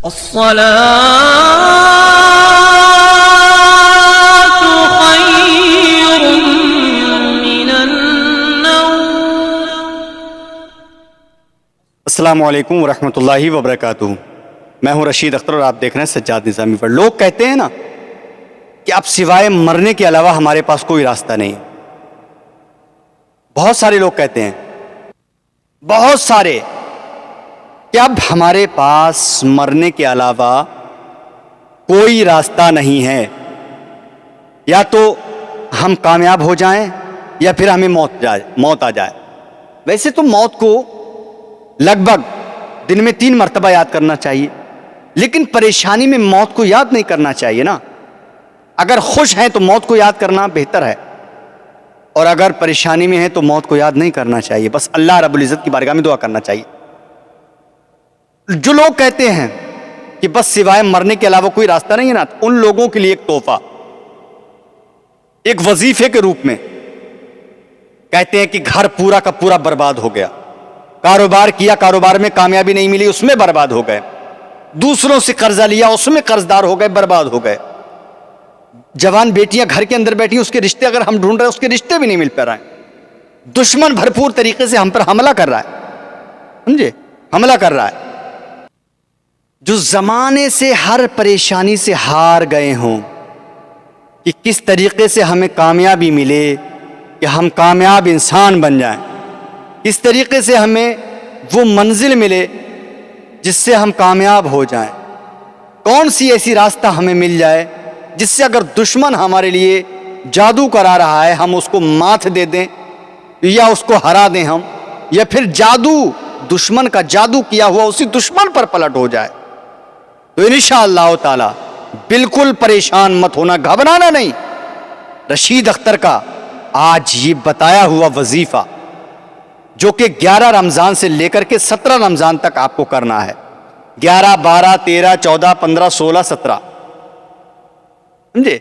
الصلاة خير من النوم. السلام علیکم ورحمۃ اللہ وبرکاتہ. میں ہوں رشید اختر اور آپ دیکھ رہے ہیں سجاد نظامی پر. لوگ کہتے ہیں نا کہ اب سوائے مرنے کے علاوہ ہمارے پاس کوئی راستہ نہیں. بہت سارے لوگ کہتے ہیں، بہت سارے، کہ اب ہمارے پاس مرنے کے علاوہ کوئی راستہ نہیں ہے. یا تو ہم کامیاب ہو جائیں یا پھر ہمیں موت آ جائے. ویسے تو موت کو لگ بھگ دن میں 3 مرتبہ یاد کرنا چاہیے، لیکن پریشانی میں موت کو یاد نہیں کرنا چاہیے نا. اگر خوش ہیں تو موت کو یاد کرنا بہتر ہے، اور اگر پریشانی میں ہے تو موت کو یاد نہیں کرنا چاہیے. بس اللہ رب العزت کی بارگاہ میں دعا کرنا چاہیے. جو لوگ کہتے ہیں کہ بس سوائے مرنے کے علاوہ کوئی راستہ نہیں ہے نا، ان لوگوں کے لیے ایک تحفہ، ایک وظیفے کے روپ میں کہتے ہیں کہ گھر پورا کا پورا برباد ہو گیا، کاروبار کیا، کاروبار میں کامیابی نہیں ملی، اس میں برباد ہو گئے، دوسروں سے قرضہ لیا، اس میں قرض دار ہو گئے، برباد ہو گئے. جوان بیٹیاں گھر کے اندر بیٹھی، اس کے رشتے اگر ہم ڈھونڈ رہے ہیں اس کے رشتے بھی نہیں مل پا رہے ہیں. دشمن بھرپور طریقے سے ہم پر حملہ کر رہا ہے، سمجھے، حملہ کر رہا ہے. جو زمانے سے ہر پریشانی سے ہار گئے ہوں کہ کس طریقے سے ہمیں کامیابی ملے، کہ ہم کامیاب انسان بن جائیں، کس طریقے سے ہمیں وہ منزل ملے جس سے ہم کامیاب ہو جائیں، کون سی ایسی راستہ ہمیں مل جائے جس سے اگر دشمن ہمارے لیے جادو کرا رہا ہے ہم اس کو ماتھ دے دیں یا اس کو ہرا دیں ہم، یا پھر جادو، دشمن کا جادو کیا ہوا اسی دشمن پر پلٹ ہو جائے. تو انشاءاللہ تعالی بالکل پریشان مت ہونا، گھبرانا نہیں. رشید اختر کا آج یہ بتایا ہوا وظیفہ جو کہ 11 رمضان سے لے کر کے 17 رمضان تک آپ کو کرنا ہے. 11، 12، 13، 14، 15، 16، 17 سمجھے،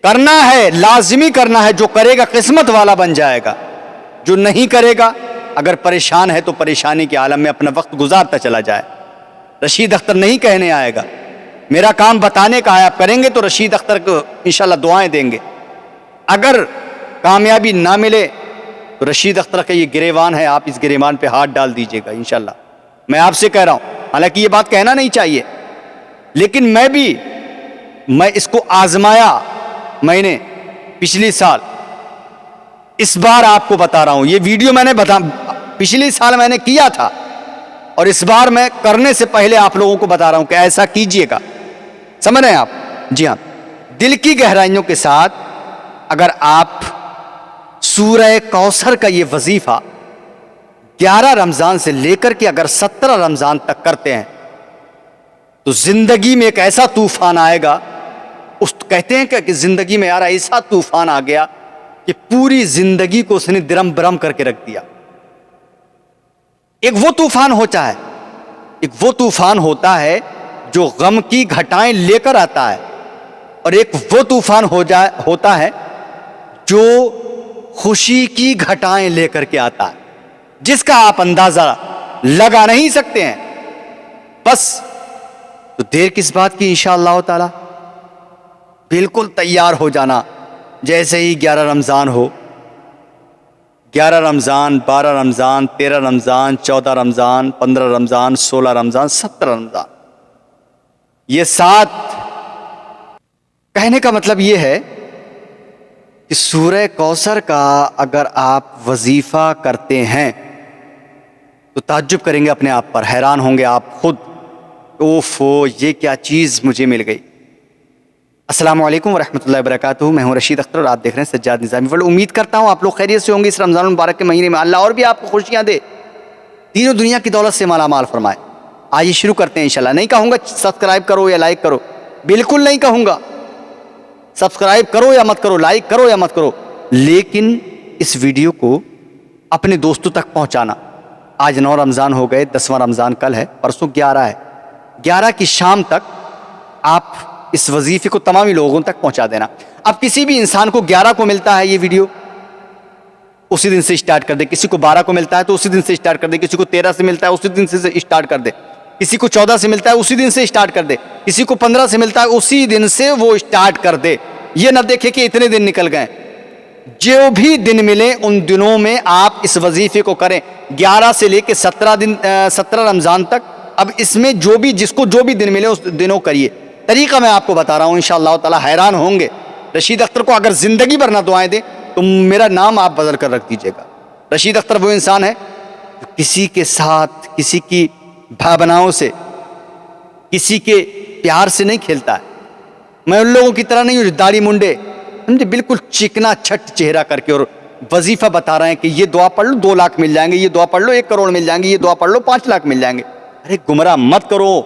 کرنا ہے، لازمی کرنا ہے. جو کرے گا قسمت والا بن جائے گا، جو نہیں کرے گا اگر پریشان ہے تو پریشانی کے عالم میں اپنا وقت گزارتا چلا جائے. رشید اختر نہیں کہنے آئے گا، میرا کام بتانے کا ہے. آپ کریں گے تو رشید اختر کو انشاءاللہ دعائیں دیں گے. اگر کامیابی نہ ملے تو رشید اختر کا یہ گریوان ہے، آپ اس گریوان پہ ہاتھ ڈال دیجئے گا انشاءاللہ. میں آپ سے کہہ رہا ہوں، حالانکہ یہ بات کہنا نہیں چاہیے، لیکن میں اس کو آزمایا، میں نے پچھلی سال، اس بار آپ کو بتا رہا ہوں. یہ ویڈیو میں نے پچھلی سال میں نے کیا تھا، اور اس بار میں کرنے سے پہلے آپ لوگوں کو بتا رہا ہوں کہ ایسا کیجئے گا. سمجھ رہے ہیں آپ؟ جی ہاں، دل کی گہرائیوں کے ساتھ اگر آپ سورہ کوثر کا یہ وظیفہ 11 رمضان سے لے کر کے اگر 17 رمضان تک کرتے ہیں تو زندگی میں ایک ایسا طوفان آئے گا. کہتے ہیں کہ زندگی میں یار ایسا طوفان آ گیا کہ پوری زندگی کو اس نے درم برم کر کے رکھ دیا. ایک وہ طوفان ہوتا ہے، ایک وہ طوفان ہوتا ہے جو غم کی گھٹائیں لے کر آتا ہے، اور ایک وہ طوفان ہوتا ہے جو خوشی کی گھٹائیں لے کر کے آتا ہے، جس کا آپ اندازہ لگا نہیں سکتے ہیں. بس تو دیر کس بات کی، انشاءاللہ تعالی بالکل تیار ہو جانا. جیسے ہی 11 رمضان ہو، 11 رمضان، 12 رمضان، 13 رمضان، 14 رمضان، 15 رمضان، 16 رمضان، 17 رمضان، یہ 7 کہنے کا مطلب یہ ہے کہ سورہ کوثر کا اگر آپ وظیفہ کرتے ہیں تو تعجب کریں گے اپنے آپ پر، حیران ہوں گے آپ خود، اوفو یہ کیا چیز مجھے مل گئی. السلام علیکم ورحمۃ اللہ وبرکاتہ. میں ہوں رشید اختر اور آپ دیکھ رہے ہیں سجاد نظامی ورلڈ. امید کرتا ہوں آپ لوگ خیریت سے ہوں گے. اس رمضان المبارک کے مہینے میں اللہ اور بھی آپ کو خوشیاں دے، دین و دنیا کی دولت سے مالا مال فرمائے. آئیے شروع کرتے ہیں انشاءاللہ. نہیں کہوں گا سبسکرائب کرو یا لائک کرو، بالکل نہیں کہوں گا سبسکرائب کرو یا مت کرو، لائک کرو یا مت کرو، لیکن اس ویڈیو کو اپنے دوستوں تک پہنچانا. آج 9 رمضان ہو گئے، 10واں رمضان کل ہے، پرسوں 11 ہے. 11 کی شام تک آپ اس وظیفے کو تمامی لوگوں تک پہنچا دینا. اب کسی بھی انسان کو 11 کو ملتا ہے یہ ویڈیو، اسی دن سے اسٹارٹ کر دے. کسی کو 12 کو ملتا ہے تو اسی دن سے اسٹارٹ کر دے. کسی کو 13 سے ملتا ہے اسی دن سے اسٹارٹ کر دے. کسی کو 14 سے ملتا ہے اسی دن سے اسٹارٹ کر دے, کسی کو 15 سے ملتا ہے اسی دن سے وہ اسٹارٹ کر دے. یہ نہ دیکھے کہ اتنے دن نکل گئے. جو بھی دن ملے ان دنوں میں آپ اس وظیفے کو کریں. 11 سے لے کے 17 رمضان تک. اب اس میں جو بھی جس کو جو بھی دن ملے اس دنوں کریے. طریقہ میں آپ کو بتا رہا ہوں, انشاءاللہ تعالی حیران ہوں گے. رشید اختر کو اگر زندگی بھر نہ دعائیں دیں تو میرا نام آپ بدل کر رکھ دیجئے گا. رشید اختر وہ انسان ہے جو کسی کے ساتھ, کسی کی بھابناؤں سے, کسی کے پیار سے نہیں کھیلتا ہے. میں ان لوگوں کی طرح نہیں ہوں جو داڑھی منڈے سمجھے بالکل چکنا چھٹ چہرہ کر کے اور وظیفہ بتا رہے ہیں کہ یہ دعا پڑھ لو 2 لاکھ مل جائیں گے, یہ دعا پڑھ لو 1 کروڑ مل جائیں گے, یہ دعا پڑھ لو 5 لاکھ مل جائیں گے. ارے گمراہ مت کرو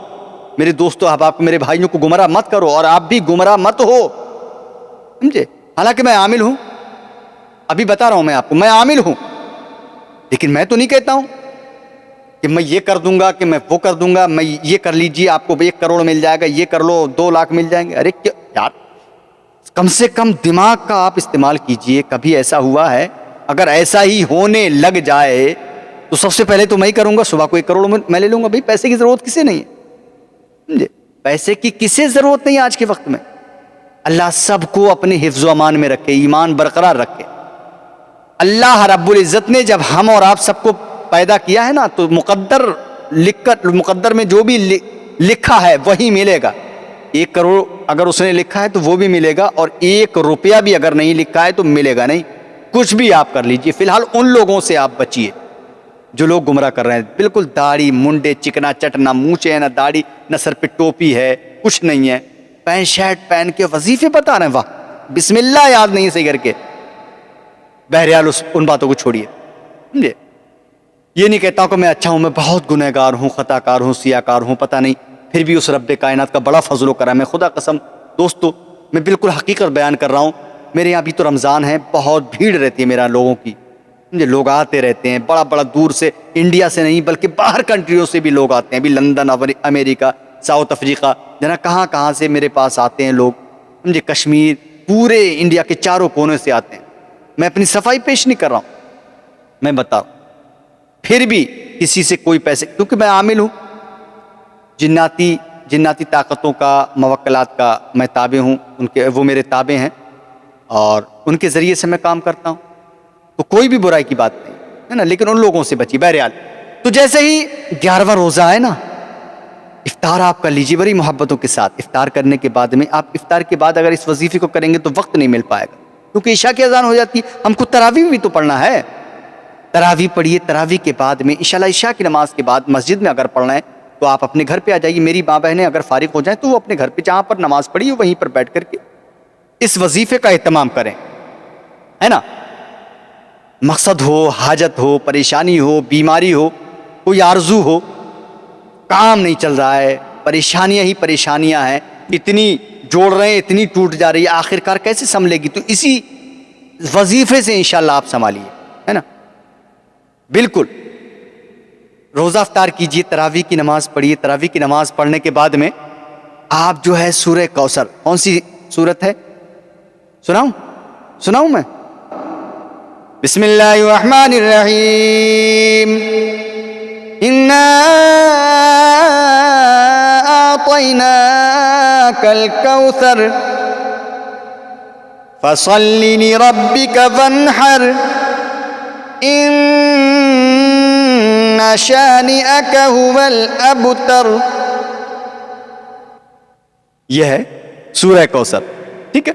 میرے دوستو, احباب میرے بھائیوں کو گمراہ مت کرو, اور آپ بھی گمراہ مت ہو سمجھے. حالانکہ میں عامل ہوں, ابھی بتا رہا ہوں میں آپ کو, میں عامل ہوں, لیکن میں تو نہیں کہتا ہوں کہ میں یہ کر دوں گا, کہ میں وہ کر دوں گا, میں یہ کر لیجیے آپ کو 1 کروڑ مل جائے گا, یہ کر لو 2 لاکھ مل جائیں گے. ارے کیا یار, کم سے کم دماغ کا آپ استعمال کیجئے. کبھی ایسا ہوا ہے؟ اگر ایسا ہی ہونے لگ جائے تو سب سے پہلے تو میں ہی کروں گا. صبح کو 1 کروڑ میں لے لوں گا. بھائی پیسے کی ضرورت کسے نہیں ہے, پیسے کی کسے ضرورت نہیں ہے آج کے وقت میں. اللہ سب کو اپنے حفظ و امان میں رکھے, ایمان برقرار رکھے. اللہ رب العزت نے جب ہم اور آپ سب کو پیدا کیا ہے نا, تو مقدر میں جو بھی لکھا ہے وہی ملے گا. 1 کروڑ اگر اس نے لکھا ہے تو وہ بھی ملے گا, اور 1 روپیہ بھی اگر نہیں لکھا ہے تو ملے گا نہیں. کچھ بھی آپ کر لیجئے. فی الحال ان لوگوں سے آپ بچیے جو لوگ گمراہ کر رہے ہیں. بالکل داڑھی منڈے چکنا چٹ, نہ مونچھے ہے نہ داڑھی, نہ سر پہ ٹوپی ہے, کچھ نہیں ہے, پینٹ شرٹ پہن کے وظیفے بتا رہے ہیں. واہ, بسم اللہ یاد نہیں صحیح کر کے. بہرحال ان باتوں کو چھوڑیے سمجھے. یہ نہیں کہتا ہوں کہ میں اچھا ہوں, میں بہت گنہگار ہوں, خطا کار ہوں, سیاہ کار ہوں, پتہ نہیں, پھر بھی اس رب کائنات کا بڑا فضل و کرم ہے. خدا قسم دوستو, میں بالکل حقیقت بیان کر رہا ہوں. میرے یہاں بھی تو رمضان ہے, بہت بھیڑ رہتی ہے میرا لوگوں کی سمجھے. لوگ آتے رہتے ہیں بڑا دور سے, انڈیا سے نہیں بلکہ باہر کنٹریوں سے بھی لوگ آتے ہیں. ابھی لندن, امریکہ, ساؤتھ افریقہ, جنا کہاں سے میرے پاس آتے ہیں لوگ سمجھے. کشمیر, پورے انڈیا کے چاروں کونے سے آتے ہیں. میں اپنی صفائی پیش نہیں کر رہا ہوں, میں بتاؤ. پھر بھی کسی سے کوئی پیسے, کیونکہ میں عامل ہوں, جناتی طاقتوں کا, موکلات کا میں تابع ہوں, وہ میرے تابع ہیں, اور ان کے ذریعے سے میں کام کرتا ہوں. تو کوئی بھی برائی کی بات نہیں ہے نا, لیکن ان لوگوں سے بچی. بہرحال تو جیسے ہی 11واں روزہ ہے نا, افطار آپ کر لیجیے بڑی محبتوں کے ساتھ. افطار کرنے کے بعد میں آپ افطار کے بعد اگر اس وظیفے کو کریں گے تو وقت نہیں مل پائے گا, کیونکہ عشاء کی اذان ہو جاتی ہے. ہم کو تراویح بھی تو پڑھنا ہے. تراویح پڑھیے. تراویح کے بعد میں انشاءاللہ عشاء کی نماز کے بعد مسجد میں اگر پڑھنا ہے تو آپ اپنے گھر پہ آ جائیے. میری ماں بہنیں اگر فارغ ہو جائیں تو وہ اپنے گھر پہ جہاں پر نماز پڑھی وہیں پر بیٹھ کر کے اس وظیفے کا اہتمام کریں, ہے نا. مقصد ہو, حاجت ہو, پریشانی ہو, بیماری ہو, کوئی آرزو ہو, کام نہیں چل رہا ہے, پریشانیاں ہی پریشانیاں ہیں, اتنی جوڑ رہے ہیں اتنی ٹوٹ جا رہی ہے, آخرکار کیسے سنبھلے گی؟ تو اسی وظیفے سے انشاءاللہ آپ سنبھالیے, ہے نا. بالکل روزہ افطار کیجئے, تراویح کی نماز پڑھیے. تراویح کی نماز پڑھنے کے بعد میں آپ جو ہے سورہ کوثر, کون سی سورت ہے سناؤں میں؟ بسم اللہ الرحمن الرحیم. انا اعطیناک الکوثر فصل لربک وانحر ان شانئک هو الابتر. یہ ہے سورہ کوثر, ٹھیک ہے.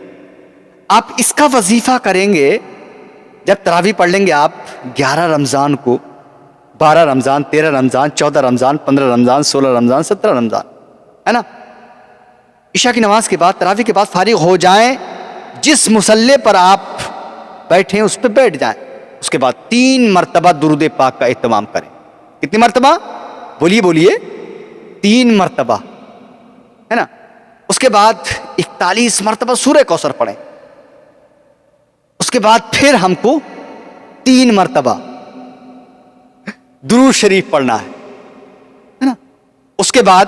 آپ اس کا وظیفہ کریں گے جب تراویح پڑھ لیں گے آپ 11 رمضان کو, 12 رمضان, 13 رمضان, 14 رمضان, 15 رمضان, 16 رمضان, 17 رمضان, ہے نا. عشاء کی نماز کے بعد, تراویح کے بعد فارغ ہو جائیں, جس مصلی پر آپ بیٹھیں اس پہ بیٹھ جائیں. اس کے بعد 3 مرتبہ درود پاک کا اہتمام کریں. کتنی مرتبہ؟ بولیے 3 مرتبہ, ہے نا. اس کے بعد 41 مرتبہ سورہ کوثر پڑھیں. اس کے بعد پھر ہم کو 3 مرتبہ درود شریف پڑھنا ہے نا. اس کے بعد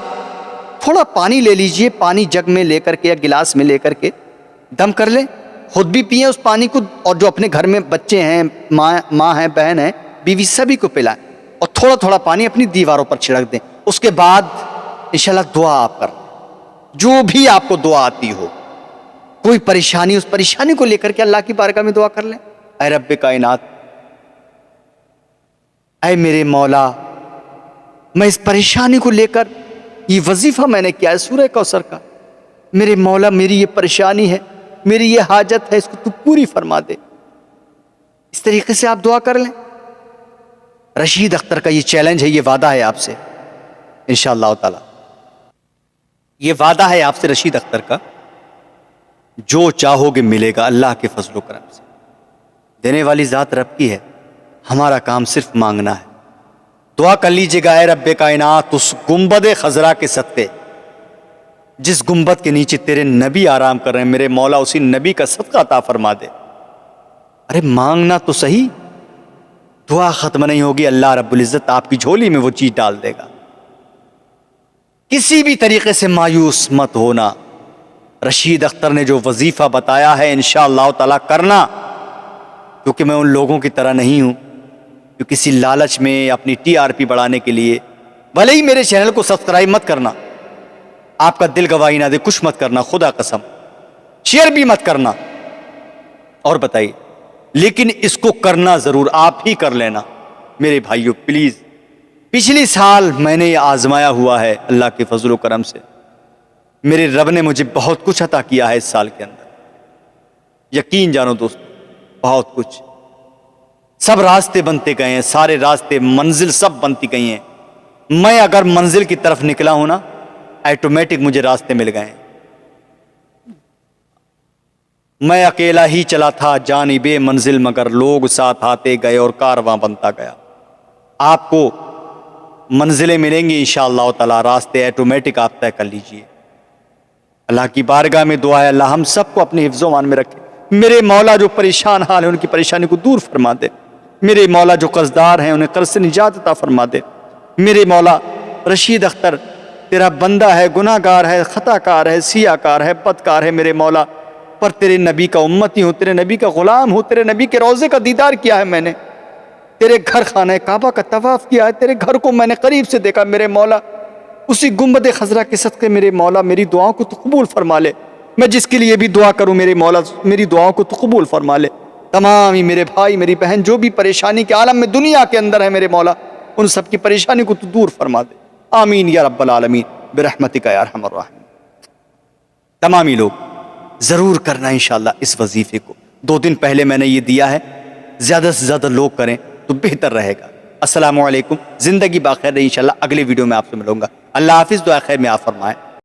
تھوڑا پانی لے لیجئے, پانی جگ میں لے کر کے یا گلاس میں لے کر کے دم کر لیں, خود بھی پئیں اس پانی کو, اور جو اپنے گھر میں بچے ہیں, ماں ہیں, بہن ہیں, بیوی, سبھی کو پلائیں, اور تھوڑا تھوڑا پانی اپنی دیواروں پر چھڑک دیں. اس کے بعد انشاءاللہ دعا آپ کر، جو بھی آپ کو دعا آتی ہو، کوئی پریشانی، اس پریشانی کو لے کر کے اللہ کی بارگاہ میں دعا کر لیں. اے رب کائنات، اے میرے مولا، میں اس پریشانی کو لے کر یہ وظیفہ میں نے کیا ہے سورہ کوثر کا، میرے مولا میری یہ پریشانی ہے، میری یہ حاجت ہے، اس کو تو پوری فرما دے. اس طریقے سے آپ دعا کر لیں. رشید اختر کا یہ چیلنج ہے، یہ وعدہ ہے آپ سے انشاءاللہ تعالی. یہ وعدہ ہے آپ سے رشید اختر کا، جو چاہو گے ملے گا اللہ کے فضل و کرم سے. دینے والی ذات رب کی ہے، ہمارا کام صرف مانگنا ہے. دعا کر لیجئے گا، اے رب کائنات، اس گنبد خضرا کے صدقے، جس گنبد کے نیچے تیرے نبی آرام کر رہے ہیں، میرے مولا اسی نبی کا صدقہ عطا فرما دے. ارے مانگنا تو صحیح، دعا ختم نہیں ہوگی، اللہ رب العزت آپ کی جھولی میں وہ چیز ڈال دے گا. کسی بھی طریقے سے مایوس مت ہونا. رشید اختر نے جو وظیفہ بتایا ہے انشاءاللہ تعالی کرنا، کیونکہ میں ان لوگوں کی طرح نہیں ہوں جو کسی لالچ میں اپنی ٹی آر پی بڑھانے کے لیے، بھلے ہی میرے چینل کو سبسکرائب مت کرنا، آپ کا دل گواہی نہ دے، کچھ مت کرنا، خدا قسم، شیئر بھی مت کرنا، اور بتائیے، لیکن اس کو کرنا ضرور، آپ ہی کر لینا میرے بھائیوں پلیز. پچھلی سال میں نے یہ آزمایا ہوا ہے اللہ کے فضل و کرم سے، میرے رب نے مجھے بہت کچھ عطا کیا ہے اس سال کے اندر، یقین جانو دوست، بہت کچھ. سب راستے بنتے گئے ہیں، سارے راستے، منزل سب بنتی گئی ہیں. میں اگر منزل کی طرف نکلا ہوں نا، آٹومیٹک مجھے راستے مل گئے ہیں. میں اکیلا ہی چلا تھا جانب منزل، مگر لوگ ساتھ آتے گئے اور کارواں بنتا گیا. آپ کو منزلیں ملیں گی انشاءاللہ تعالی، راستے آٹومیٹک آپ طے کر لیجئے. اللہ کی بارگاہ میں دعا ہے اللہ ہم سب کو اپنے حفظ و امان میں رکھے. میرے مولا جو پریشان حال ہیں ان کی پریشانی کو دور فرما دے. میرے مولا جو قرضدار ہیں انہیں قرض سے نجات عطا فرما دے. میرے مولا رشید اختر تیرا بندہ ہے، گناہ گار ہے، خطا کار ہے، سیاہ کار ہے، بدکار ہے، میرے مولا، پر تیرے نبی کا امتی ہوں، تیرے نبی کا غلام ہوں، تیرے نبی کے روضے کا دیدار کیا ہے میں نے، تیرے گھر خانہ کعبہ کا طواف کیا ہے، تیرے گھر کو میں نے قریب سے دیکھا. میرے مولا اسی گنبد خضرا کے صدقے میرے مولا میری دعاؤں کو تو قبول فرما لے. میں جس کے لیے بھی دعا کروں میرے مولا میری دعاؤں کو تو قبول فرما لے. تمام ہی میرے بھائی میری بہن جو بھی پریشانی کے عالم میں دنیا کے اندر ہے میرے مولا، ان سب کی پریشانی کو تو دور فرما دے. آمین یا رب العالمین برحمتک یا ارحم الراحمین. تمام ہی لوگ ضرور کرنا انشاءاللہ اس وظیفے کو. 2 دن پہلے میں نے یہ دیا ہے، زیادہ سے زیادہ لوگ کریں تو بہتر رہے گا. السلام علیکم، زندگی باخیر رہی انشاءاللہ. اگلے ویڈیو میں آپ سے ملوں گا. اللہ حافظ، دعا خیر میں آپ فرمائیں.